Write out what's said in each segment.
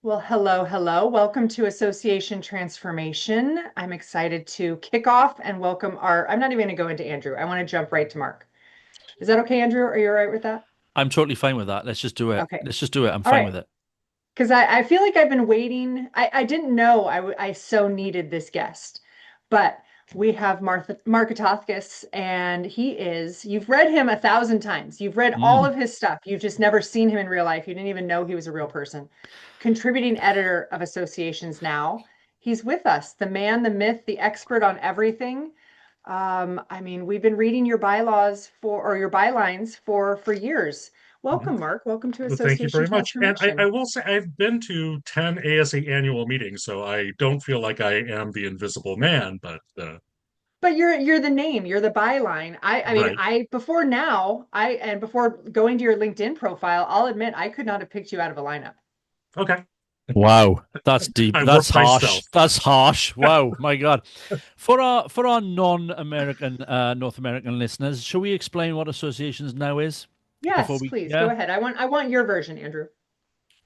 Well, hello, hello. Welcome to Association Transformation. I'm excited to kick off and welcome I'm not even going to go into Andrew. I want to jump right to Mark. Is that okay, Andrew? Are you all right with that? I'm totally fine with that. Let's just do it. Okay. Let's just do it. I'm All fine right. with it. Because I feel like I've been waiting. I didn't know I so needed this guest, but we have Mark Athitakis, and you've read him 1,000 times. You've read all Mm. of his stuff. You've just never seen him in real life. You didn't even know he was a real person. Contributing editor of Associations Now. He's with us, the man, the myth, the expert on everything. I mean, we've been reading your bylaws or your bylines for years. Mhm. Welcome, Mark. Welcome to Well, thank you Association very much. And I Transformation. will say I've been to 10 ASA annual meetings, so I don't feel like I am the invisible man, but But you're the name, you're the byline. I mean, right. before going to your LinkedIn profile, I'll admit I could not have picked you out of a lineup. Okay. So Wow, that's deep. yeah. That's So work harsh. myself. That's harsh. Wow, my God. For our non-American North American listeners, shall we explain what associations now is before Yes, we please go yeah? ahead. I want your version, Andrew.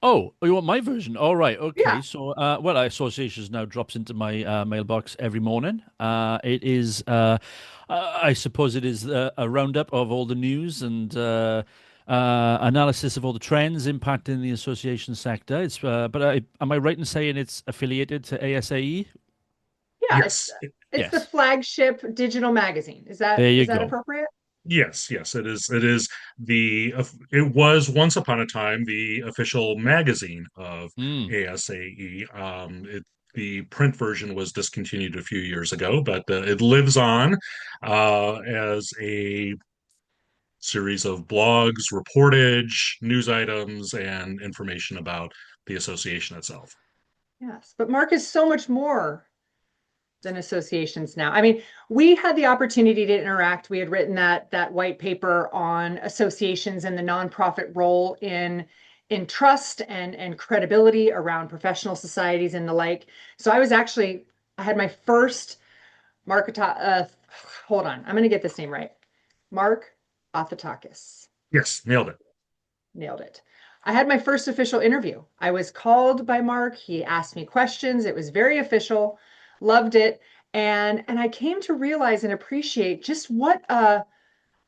Oh, you want my version? All right, okay. Yeah. So, well, associations now drops into my mailbox every morning. It is, I suppose, it is a roundup of all the news and analysis of all the trends impacting the association sector. Am I right in saying it's affiliated to ASAE? Yeah, it's Yes. it's the Yes. flagship digital magazine. Is that There you is that go. appropriate? Yes, yes, it is. It was once upon a time the official magazine of Mm. ASAE. The print version was discontinued a few years ago, but it lives on as a series of blogs, reportage, news items, and information about the association itself. Yes, but Mark is so much more than associations now. I mean, we had the opportunity to interact. We had written that white paper on associations and the nonprofit role in trust and credibility around professional societies and the like. So I had my first hold on, I'm going to get this name right. Mark Athitakis. Yes, nailed it. Nailed it. I had my first official interview. I was called by Mark. He asked me questions. It was very official. Loved it. And I came to realize and appreciate just what a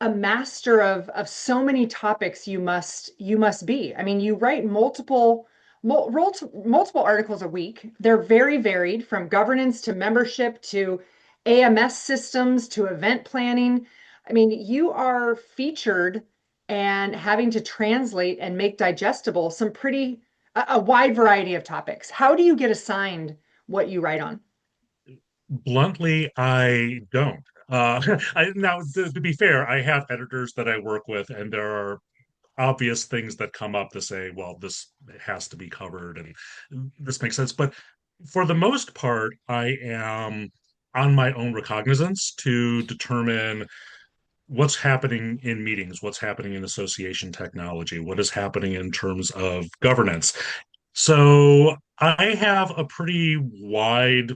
master of so many topics you must be. I mean, you write multiple articles a week. They're very varied, from governance to membership to AMS systems to event planning. I mean, you are featured and having to translate and make digestible a wide variety of topics. How do you get assigned what you write on? Bluntly, I don't. Now, to be fair, I have editors that I work with, and there are obvious things that come up to say, well, this has to be covered and this makes sense. But for the most part, I am on my own recognizance to determine what's happening in meetings, what's happening in association technology, what is happening in terms of governance. So I have a pretty wide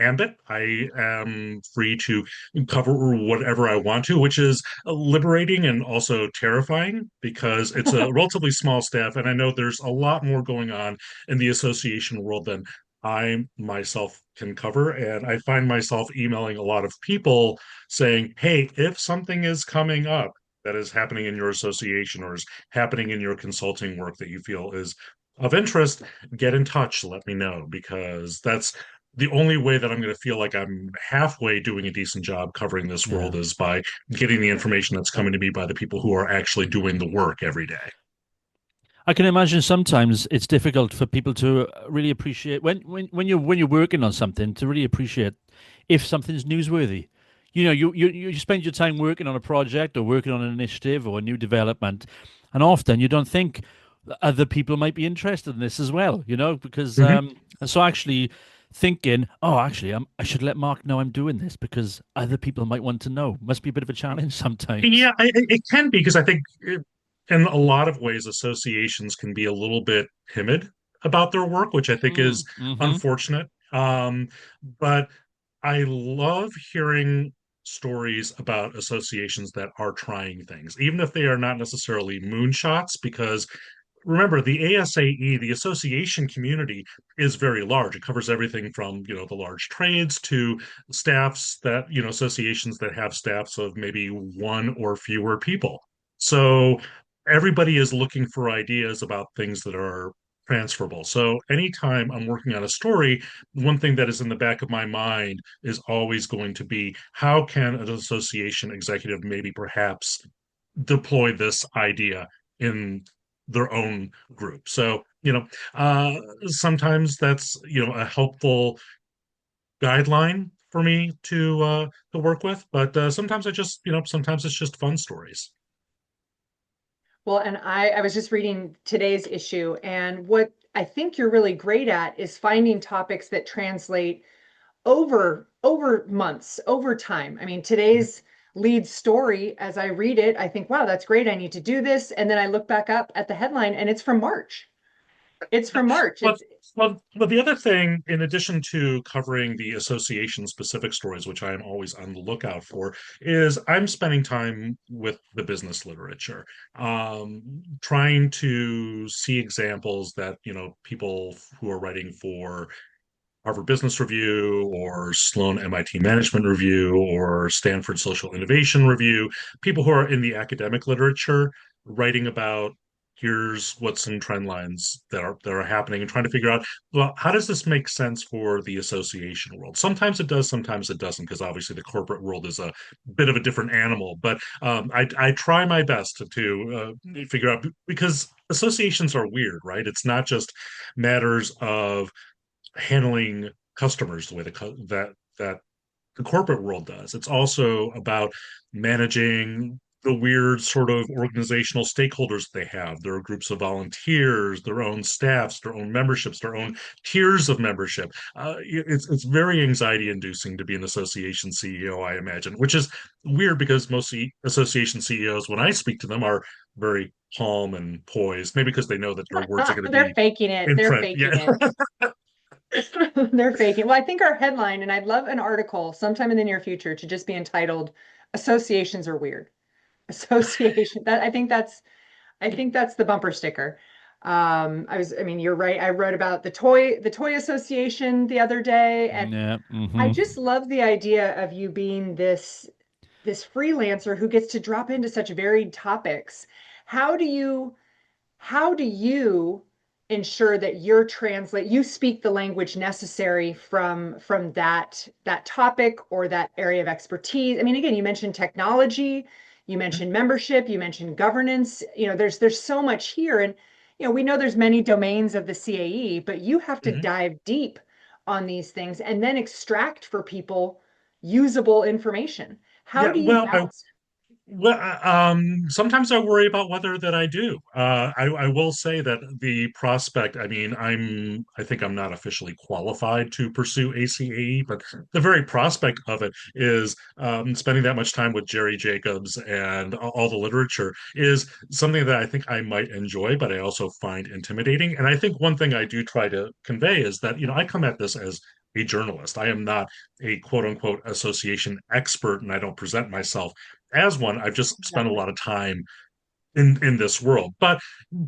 ambit. I am free to cover whatever I want to, which is liberating and also terrifying because it's a relatively small staff. And I know there's a lot more going on in the association world than I myself can cover. And I find myself emailing a lot of people saying, hey, if something is coming up that is happening in your association or is happening in your consulting work that you feel is of interest, get in touch, let me know, because that's the only way that I'm going to feel like I'm halfway doing a decent job covering this Yeah. world is by getting the information that's coming to me by the people who are actually doing the work every day. I can imagine sometimes it's difficult for people to really appreciate when you're working on something to really appreciate if something's newsworthy. You spend your time working on a project or working on an initiative or a new development, and often you don't think that other people might be interested in this as well, because Mhm. and so actually thinking, oh, actually, I should let Mark know I'm doing this because other people might want to know. Must be a bit of a challenge sometimes. Yeah, it can be because I think in a lot of ways associations can be a little bit timid about their work, which I think is Mm-hmm. unfortunate. But I love hearing stories about associations that are trying things, even if they are not necessarily moonshots, because remember the ASAE, the association community, is very large. It covers everything from, the large trades to staffs that, associations that have staffs of maybe one or fewer people. So everybody is looking for ideas about things that are transferable. So anytime I'm working on a story, one thing that is in the back of my mind is always going to be, how can an association executive maybe perhaps deploy this idea in their own group? So, sometimes that's, a helpful guideline for me to work with, but sometimes sometimes it's just fun stories. Well, and I was just reading today's issue, and what I think you're really great at is finding topics that translate over months, over time. I mean, today's lead story, as I read it, I think, wow, that's great. I need to do this. And then I look back up at the headline and it's from March. It's from March. Well, It's well, the other thing, in addition to covering the association specific stories, which I am always on the lookout for, is I'm spending time with the business literature, trying to see examples that, people who are writing for Harvard Business Review or Sloan MIT Management Review or Stanford Social Innovation Review, people who are in the academic literature writing about, here's what's in trend lines that are happening, and trying to figure out, well, how does this make sense for the association world? Sometimes it does, sometimes it doesn't, because obviously the corporate world is a bit of a different animal. But I try my best to figure out, because associations are weird, right? It's not just matters of handling customers the way that the corporate world does. It's also about managing the weird sort of organizational stakeholders they have. There are groups of volunteers, their own staffs, their own memberships, their own tiers of membership. It's very anxiety inducing to be an association CEO, I imagine, which is weird because most association CEOs, when I speak to them, are very calm and poised. Maybe because they know that their words are going to they're be faking it. in They're print. faking Yeah. it. They're faking. Well, I think our headline, and I'd love an article sometime in the near future to just be entitled "Associations Are Weird." Association. That I think that's the bumper sticker. I mean, you're right. I wrote about the toy association the other day, and Yeah. I just love the idea of you being this freelancer who gets to drop into such varied topics. How do you how do you ensure that you speak the language necessary from that topic or that area of expertise? I mean, again, you mentioned technology, you mentioned membership, you mentioned governance. There's so much here, and we know there's many domains of the CAE, but you have to Mhm. dive deep on these things and then extract for people usable information. How Yeah, do you well, balance? sometimes I worry about whether that I do. I will say that the prospect, I mean, I think I'm not officially qualified to pursue ACAE, but the very prospect of it is, spending that much time with Jerry Jacobs and all the literature is something that I think I might enjoy, but I also find intimidating. And I think one thing I do try to convey is that, I come at this as a journalist. I am not a quote unquote association expert, and I don't present myself as one. I've just spent a Exactly. lot of time in this world. But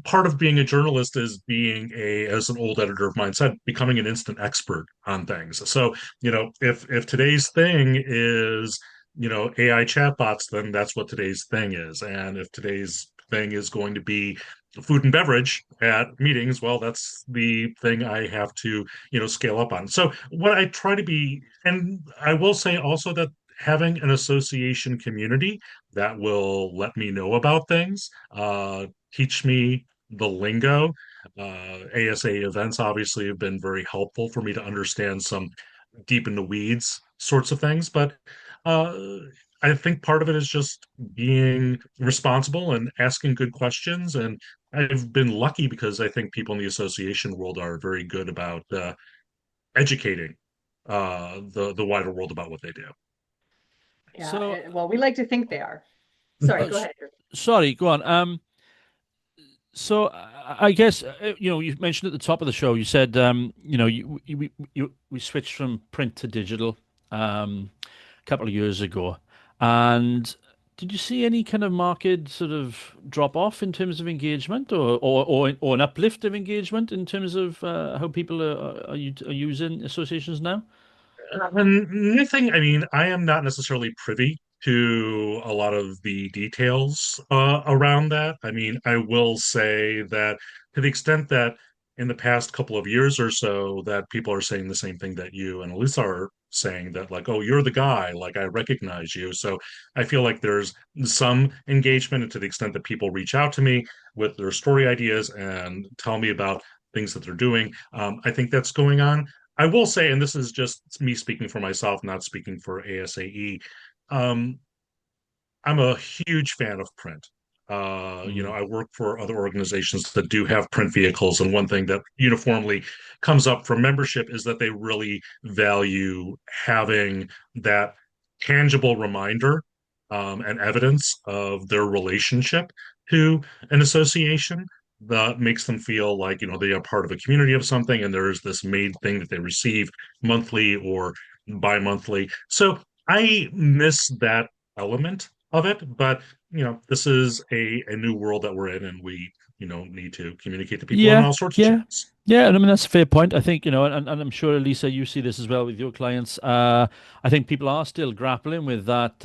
part of being a journalist is being as an old editor of mine said, becoming an instant expert on things. So, if today's thing is, AI chatbots, then that's what today's thing is. And if today's thing is going to be food and beverage at meetings, well, that's the thing I have to, scale up on. So what I try to be, and I will say also that having an association community that will let me know about things, teach me the lingo. ASA events obviously have been very helpful for me to understand some deep in the weeds sorts of things, but uh, I think part of it is just being responsible and asking good questions. And I've been lucky because I think people in the association world are very good about educating the wider world about what they do. Yeah. So, Well, we like to think they are. Sorry, uh, go s- ahead. sorry, go on. So I guess you mentioned at the top of the show. You said we switched from print to digital a couple of years ago, and did you see any kind of market sort of drop off in terms of engagement, or an uplift of engagement in terms of how people are using associations now? Nothing, I mean, I am not necessarily privy to a lot of the details around that. I mean, I will say that to the extent that in the past couple of years or so, that people are saying the same thing that you and Elisa are saying, that like, oh, you're the guy, like I recognize you. So I feel like there's some engagement, and to the extent that people reach out to me with their story ideas and tell me about things that they're doing, I think that's going on. I will say, and this is just me speaking for myself, not speaking for ASAE. Um, I'm a huge fan of print. Mm. I work for other organizations that do have print vehicles, and one thing that uniformly comes up from membership is that they really value having that tangible reminder and evidence of their relationship to an association that makes them feel like, they are part of a community of something, and there's this made thing that they receive monthly or bi-monthly. So I miss that element of it. But this is a new world that we're in, and we need to communicate to people on Yeah, all sorts of yeah, channels. yeah. And I mean, that's a fair point. I think, and I'm sure, Lisa, you see this as well with your clients. I think people are still grappling with that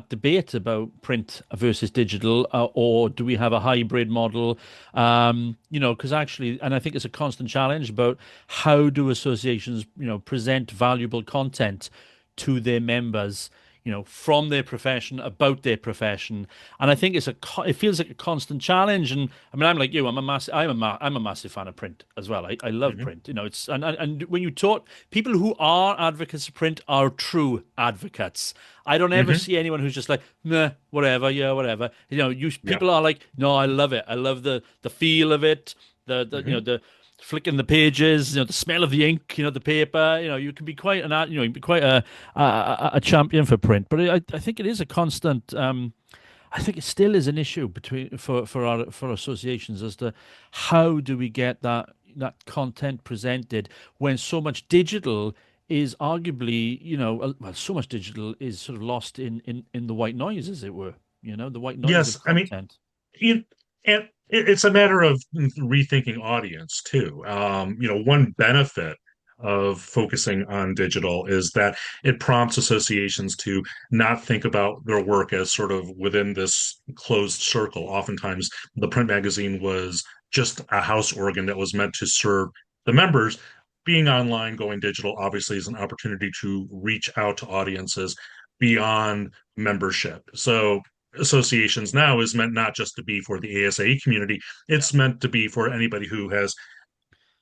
debate about print versus digital, or do we have a hybrid model? Because actually, and I think it's a constant challenge about how do associations, present valuable content to their members, from their profession, about their profession. And I think it feels like a constant challenge. And I mean, I'm like you, I'm a massive fan of print as well. I love Hmm. print. It's and when you talk, people who are advocates of print are true advocates. I don't ever Hmm. see anyone who's just like, nah, whatever, yeah, whatever. Yep. People are like, no, I love it. I love the feel of it, the Hmm. the flicking the pages, the smell of the ink, the paper. You can be quite you can be quite a champion for print. But I think it is a constant. I think it still is an issue between for associations as to how do we get that content presented when so much digital is arguably, well, so much digital is sort of lost in the white noise, as it were. The white noise Yes, of I mean, content. you and it's a matter of rethinking audience too. One benefit of focusing on digital is that it prompts associations to not think about their work as sort of within this closed circle. Oftentimes, the print magazine was just a house organ that was meant to serve the members. Being online, going digital, obviously is an opportunity to reach out to audiences beyond membership. So associations now is meant not just to be for the ASAE community, Yeah. it's meant to be for anybody who has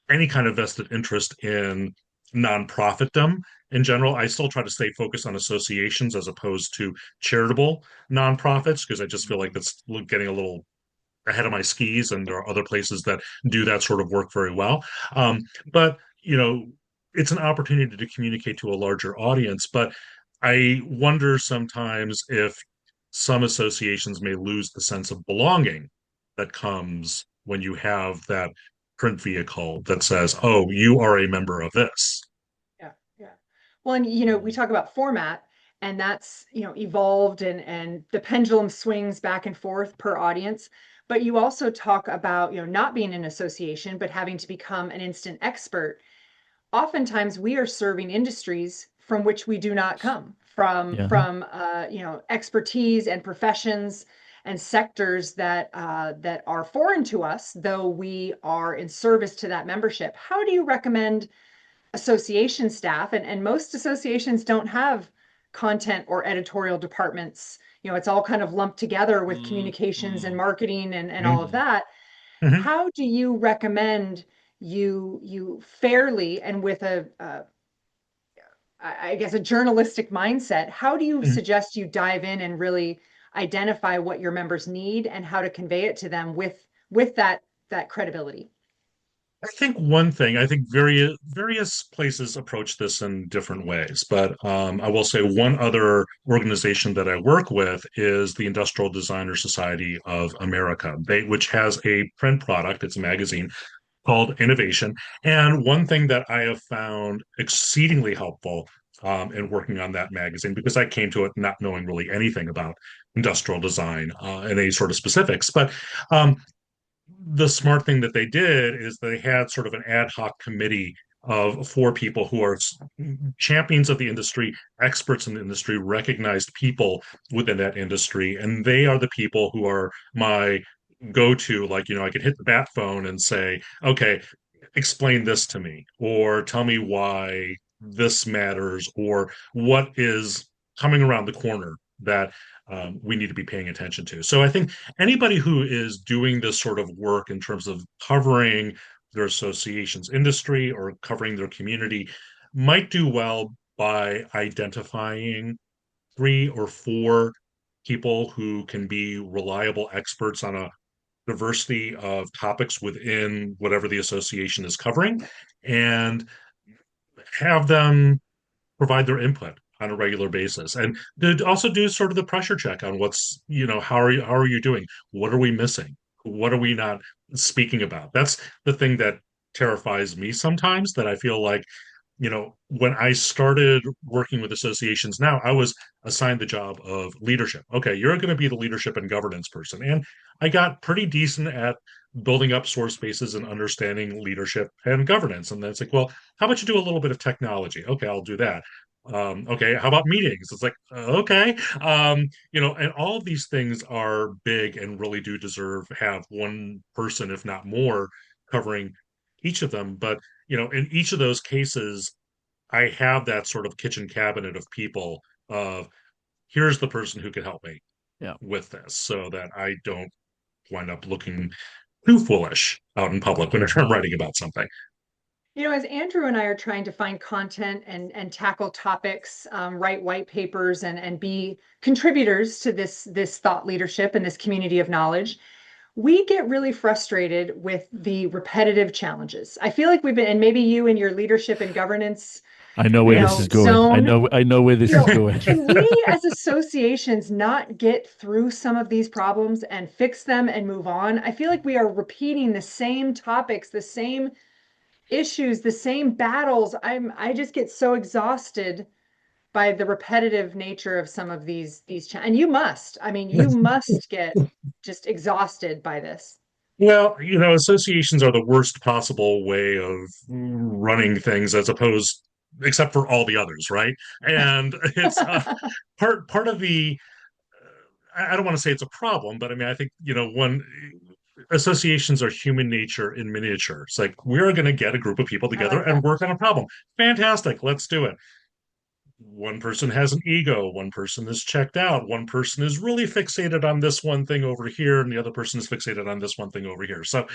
any kind of vested interest in nonprofitdom in general. I still try to stay focused on associations as opposed to charitable nonprofits, because I just feel like that's getting a little ahead of my skis, and there are other places that do that sort of work very well. But it's an opportunity to communicate to a larger audience. But I wonder sometimes if some associations may lose the sense of belonging that comes when you have that print vehicle that says, "Oh, you are a member of this." Yeah, yeah. Well, and we talk about format, and that's, evolved, and the pendulum swings back and forth per audience. But you also talk about, not being an association, but having to become an instant expert. Oftentimes we are serving industries from which we do not come from Yeah. expertise and professions and sectors that are foreign to us, though we are in service to that membership. How do you recommend association staff, and most associations don't have content or editorial departments? It's all kind of lumped together with Mm, communications and mm, marketing and all of Mhm. mm. that. Mhm. How do you recommend you fairly and with I guess a journalistic mindset, how do you Mhm. suggest you dive in and really identify what your members need and how to convey it to them with that credibility? I think various places approach this in different ways, but I will say one other organization that I work with is the Industrial Designer Society of America, which has a print product. It's a magazine called Innovation. And one thing that I have found exceedingly helpful and working on that magazine because I came to it not knowing really anything about industrial design and any sort of specifics. But um, the smart thing that they did is they had sort of an ad hoc committee of four people who are champions of the industry, experts in the industry, recognized people within that industry, and they are the people who are my go-to. Like, I could hit the bat phone and say, okay, explain this to me, or tell me why this matters, or what is coming around the corner that we need to be paying attention to. So I think anybody who is doing this sort of work in terms of covering their association's industry or covering their community might do well by identifying three or four people who can be reliable experts on a diversity of topics within whatever the association is covering and have them provide their input on a regular basis and to also do sort of the pressure check on how are you doing, what are we missing, what are we not speaking about. That's the thing that terrifies me sometimes, that I feel like, when I started working with associations now, I was assigned the job of leadership. Okay, you're going to be the leadership and governance person. And I got pretty decent at building up source spaces and understanding leadership and governance. And then it's like, well, how about you do a little bit of technology? Okay, I'll do that. Okay, how about meetings? It's like, okay. And all of these things are big and really do deserve have one person, if not more, covering each of them. But in each of those cases, I have that sort of kitchen cabinet of people of here's the person who can help me Yeah. with this so that I don't wind up looking too foolish out in public when I'm writing about something. As Andrew and I are trying to find content and tackle topics, write white papers and be contributors to this thought leadership and this community of knowledge, we get really frustrated with the repetitive challenges. I feel like we've been, and maybe you in your leadership and governance, I know where this is going. I zone, know I know where this is going. can we as associations not get through some of these problems and fix them and move on? I feel like we are repeating the same topics, the same issues, the same battles. I just get so exhausted by the repetitive nature of some of these and you must get just exhausted by this. Well, associations are the worst possible way of running things as opposed except for all the others, right? And it's part of the I don't want to say it's a problem, but I mean, I think, one associations are human nature in miniature. It's like we're going to get a group of people I together like and that. work on a problem. Fantastic, let's do it. One person has an ego, one person is checked out, one person is really fixated on this one thing over here, and the other person is fixated on this one thing over here. So,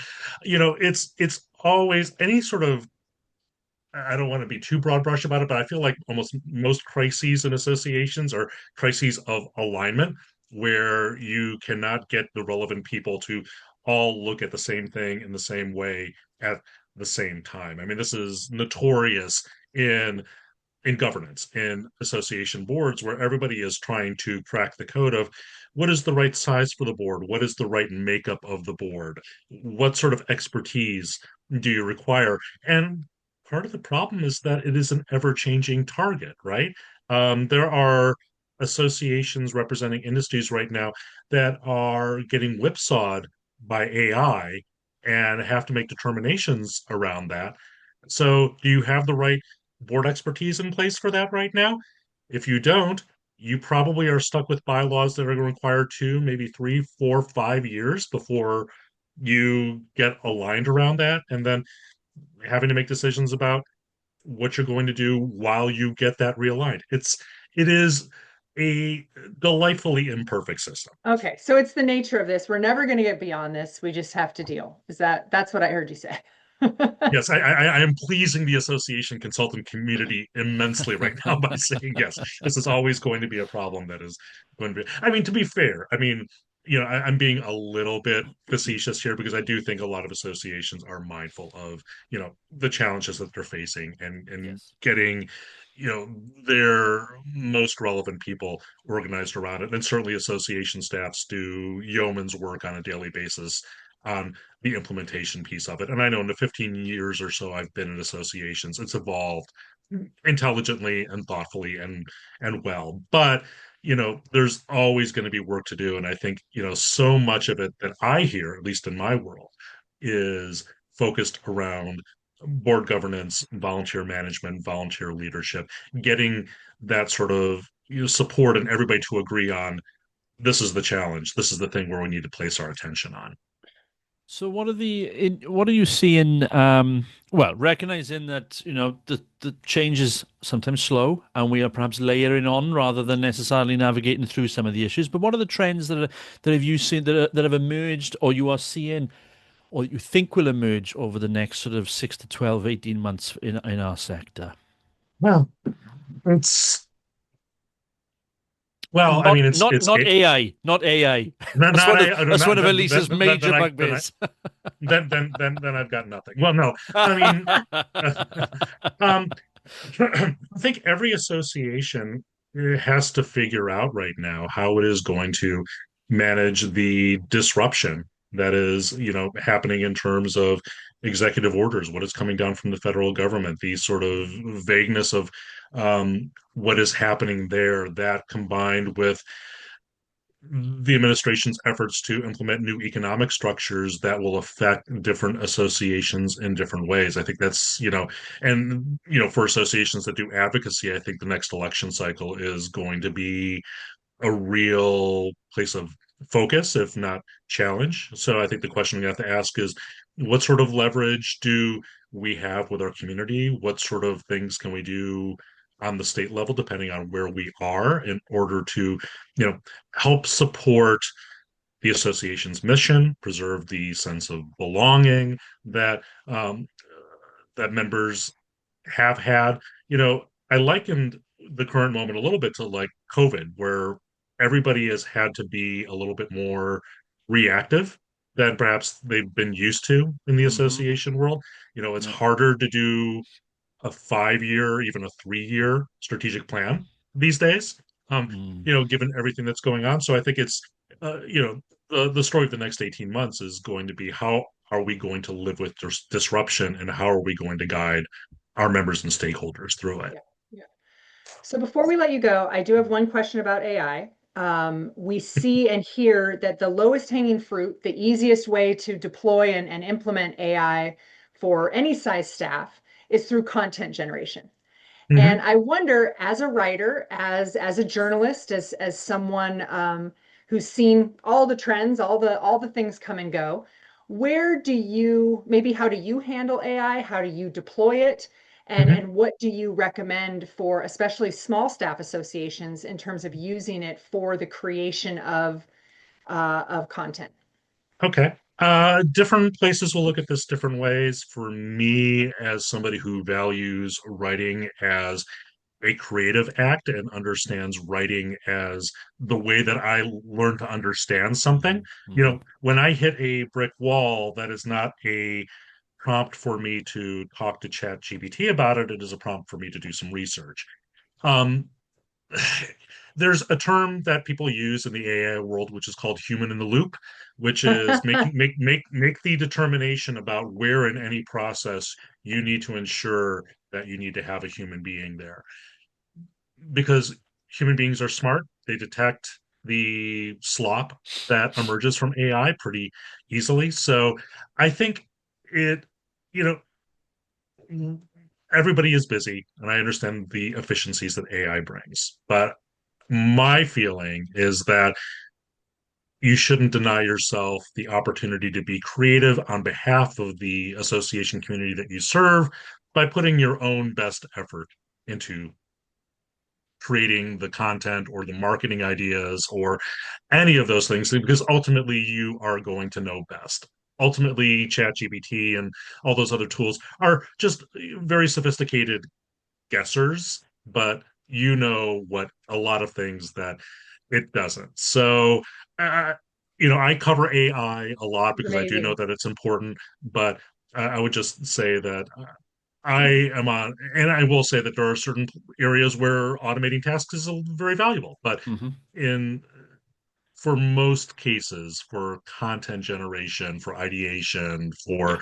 it's always any sort of, I don't want to be too broad brush about it, but I feel like almost most crises in associations are crises of alignment, where you cannot get the relevant people to all look at the same thing in the same way at the same time. I mean, this is notorious in governance in association boards, where everybody is trying to crack the code of what is the right size for the board, what is the right makeup of the board, what sort of expertise do you require. And part of the problem is that it is an ever-changing target, right? There are associations representing industries right now that are getting whipsawed by AI and have to make determinations around that. So do you have the right board expertise in place for that right now? If you don't, you probably are stuck with bylaws that are going to require 2, maybe 3, 4, 5 years before you get aligned around that. And then having to make decisions about what you're going to do while you get that realigned. It is a delightfully imperfect system. Okay, so it's the nature of this. We're never going to get beyond this. We just have to deal. That's what I heard you say? Yes, I am pleasing the association consultant community immensely right now by saying yes, this is always going to be a problem that is going to be. I mean, to be fair, I mean, I'm being a little bit facetious here because I do think a lot of associations are mindful of, the challenges that they're facing and Yes. getting, their most relevant people organized around it. And certainly association staffs do yeoman's work on a daily basis on the implementation piece of it. And I know in the 15 years or so I've been in associations, it's evolved intelligently and thoughtfully and well. But there's always going to be work to do. And I think, so much of it that I hear, at least in my world, is focused around board governance, volunteer management, volunteer leadership, getting that sort of support and everybody to agree on this is the challenge. This is the thing where we need to place our attention on. So what are you seeing? Well, recognizing that, the change is sometimes slow and we are perhaps layering on rather than necessarily navigating through some of the issues. But what are the trends that have you seen that have emerged or you are seeing or you think will emerge over the next sort of 6 to 12, 18 months in our sector? Well, it's well, I Not mean, not it's not AI, not AI. not That's not one of Elisa's major then I then I bugbears. then I've got nothing. Well, no, I mean, um, I think every association has to figure out right now how it is going to manage the disruption that is, happening in terms of executive orders, what is coming down from the federal government, the sort of vagueness of what is happening there, that combined with the administration's efforts to implement new economic structures that will affect different associations in different ways. I think that's, and, for associations that do advocacy, I think the next election cycle is going to be a real place of focus, if not challenge. So I think the question we have to ask is what sort of leverage do we have with our community? What sort of things can we do on the state level, depending on where we are, in order to, help support the association's mission, preserve the sense of belonging that that members have had. I likened the current moment a little bit to like COVID, where everybody has had to be a little bit more reactive than perhaps they've been used to in the Hmm. association world. It's Yeah. harder to do a 5 year, even a 3 year strategic plan these days, Mm. given everything that's going on. So I think it's, the story of the next 18 months is going to be how are we going to live with disruption and how are we going to guide our members and stakeholders through it. Yeah. Yeah. So before we let you go, I do have one question about AI. We see and hear that the lowest hanging fruit, the easiest way to deploy and implement AI for any size staff is through content generation. And Hmm. I wonder, as a writer, as a journalist, as someone who's seen all the trends, all the things come and go, where do you maybe how do you handle AI? How do you deploy it? Hmm. And what do you recommend for especially small staff associations in terms of using it for the creation of content? Okay. Different places will look at this different ways. For me, as somebody who values writing as a creative act and understands writing as the way that I learn to understand something. Hmm. Hmm. When I hit a brick wall, that is not a prompt for me to talk to Chat GPT about it. It is a prompt for me to do some research. Um, there's a term that people use in the AI world, which is called human in the loop, which is make the determination about where in any process you need to ensure that you need to have a human being there because human beings are smart. They detect the slop that emerges from AI pretty easily. So I think it, you know, everybody is busy, and I understand the efficiencies that AI brings. But my feeling is that you shouldn't deny yourself the opportunity to be creative on behalf of the association community that you serve by putting your own best effort into creating the content or the marketing ideas or any of those things because ultimately you are going to know best. Ultimately, ChatGPT and all those other tools are just very sophisticated guessers, but you know what a lot of things that it doesn't. So, uh, I cover AI a lot It's because I do know amazing. that it's important, but I would just say that I am on, and I will say that there are certain areas where automating tasks is very valuable. But Hmm. in for most cases, for content generation, for ideation, Yeah. for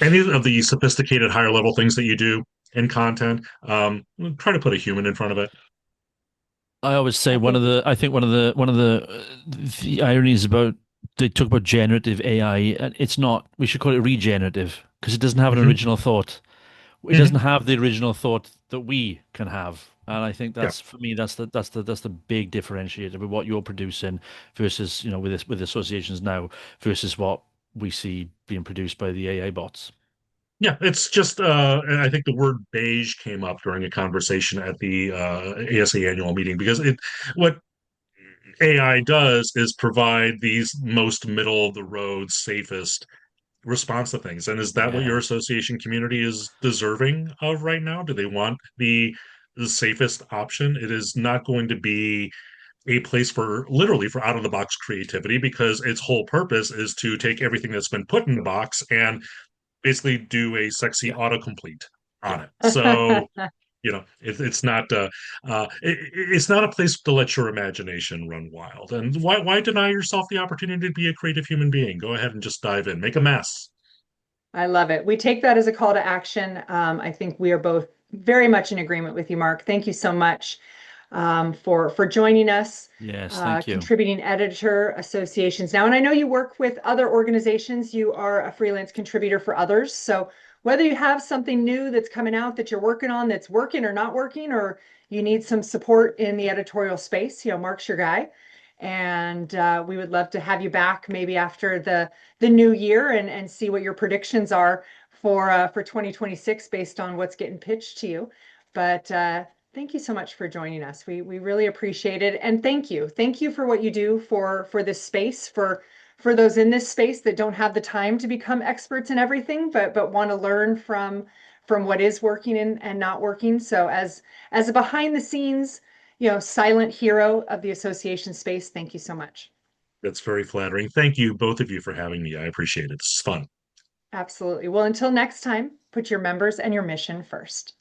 any of the sophisticated higher level things that you do in content, try to put a human in front of it. I always say I think I think the ironies about they talk about generative AI, and it's not. We should call it regenerative because it doesn't have an Hmm. original thought. It doesn't Hmm. have the original thought that we can have. And I think Yeah. that's for me, that's the big differentiator with what you're producing versus, with this with associations now versus what we see being produced by the AI bots. Yeah, it's just and I think the word beige came up during a conversation at the ASA annual meeting because it what AI does is provide these most middle of the road, safest response to things. And is that what your Yeah. association community is deserving of right now? Do they want the safest option? It is not going to be a place for literally for out of the box creativity because its whole purpose is to take everything that's been put in the box and basically do a sexy Yeah. autocomplete on Yeah. it. So it's not it's not a place to let your imagination run wild. And why deny yourself the opportunity to be a creative human being? Go ahead and just dive in, make a mess. I love it. We take that as a call to action. I think we are both very much in agreement with you, Mark. Thank you so much for joining us, Yes, thank you. contributing editor associations now. And I know you work with other organizations. You are a freelance contributor for others. So whether you have something new that's coming out that you're working on that's working or not working, or you need some support in the editorial space, Mark's your guy. And we would love to have you back maybe after the new year and see what your predictions are for 2026 based on what's getting pitched to you. But thank you so much for joining us. We really appreciate it, and thank you for what you do for this space for those in this space that don't have the time to become experts in everything, but want to learn from what is working and not working. So as a behind the scenes, silent hero of the association space, thank you so much. That's very flattering. Thank you, both of you, for having me. I appreciate it. It's fun. Absolutely. Well, until next time, put your members and your mission first.